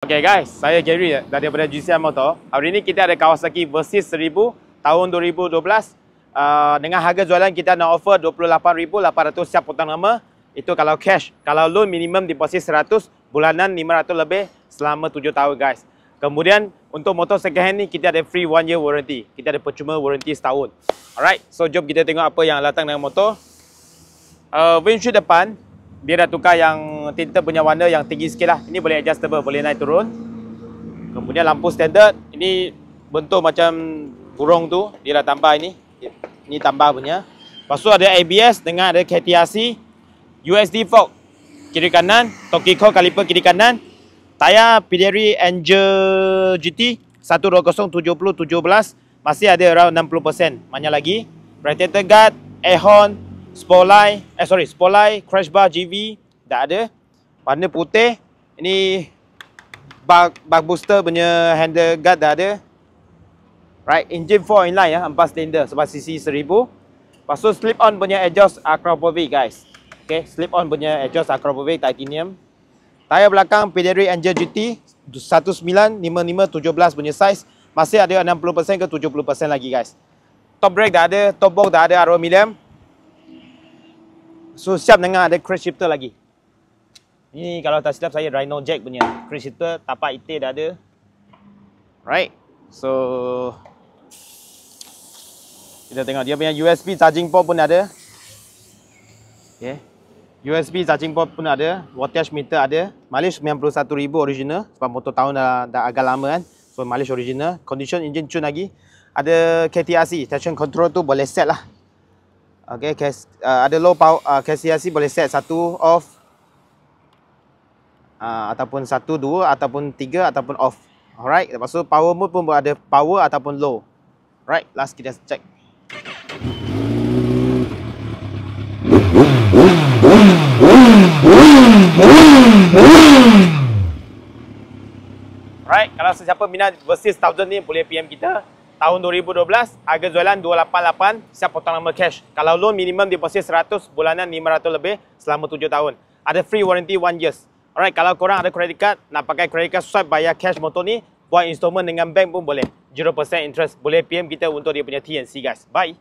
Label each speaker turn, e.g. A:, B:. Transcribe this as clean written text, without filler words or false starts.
A: Okay guys, saya Gary daripada GCI Motor. Hari ini kita ada Kawasaki Versys 1000 tahun 2012. Dengan harga jualan kita nak offer 28,800 siap potong nama. Itu kalau cash. Kalau loan minimum deposit 100, bulanan 500 lebih selama 7 tahun guys. Kemudian untuk motor second hand ni kita ada free 1 year warranty. Kita ada percuma warranty setahun. Alright, so jom kita tengok apa yang datang dengan motor. Windshield depan dia dah tukar yang tinta punya warna yang tinggi sikit lah. Ini boleh adjustable, boleh naik turun. Kemudian lampu standard. Ini bentuk macam burung tu. Dia dah tambah ini. Ini tambah punya. Lepas tu ada ABS dengan ada KTRC. USD fork kiri kanan. Tokiko kaliper kiri kanan. Tayar Pirelli Angel GT 120/70/17. Masih ada around 60%. Banyak lagi. Radiator guard, air horn, Spotlight, Spotlight, crash bar GV dah ada. Warna putih. Ini bug booster punya handle guard dah ada. Right, engine 4 inline ya, 4 silinder sebab cc 1000. Lepas tu slip on punya exhaust Akrapovic guys. Okay, slip on punya exhaust Akrapovic titanium. Tayar belakang Pirelli Angel GT 1955/17 punya size. Masih ada 60% ke 70% lagi guys. Top brake dah ada, top box dah ada aluminium. So siap dengan ada crash shifter lagi. Ini kalau tak silap saya Rhino Jack punya crash shifter, tapak itir dah ada. Right. So kita tengok dia punya USB charging port pun ada. Okay. USB charging port pun ada, wattage meter ada. Mileage 91,000 original sebab motor tahun dah agak lama kan. So mileage original, condition engine tune lagi. Ada KTRC, traction control tu boleh set lah. Okay, ada low power KTRC boleh set 1 off ataupun 1, 2 ataupun 3 ataupun off. Alright, lepas tu power mode pun ada power ataupun low. Right, last kita check. Right, kalau sesiapa minat Versys 1000 ni boleh PM kita. Tahun 2012, harga jualan 288, siap potong nama cash. Kalau loan minimum deposit 100, bulanan 500 lebih selama 7 tahun. Ada free warranty 1 years. Alright, kalau korang ada credit card, nak pakai credit card swipe bayar cash motor ni, buat installment dengan bank pun boleh. 0% interest. Boleh PM kita untuk dia punya T&C guys. Bye.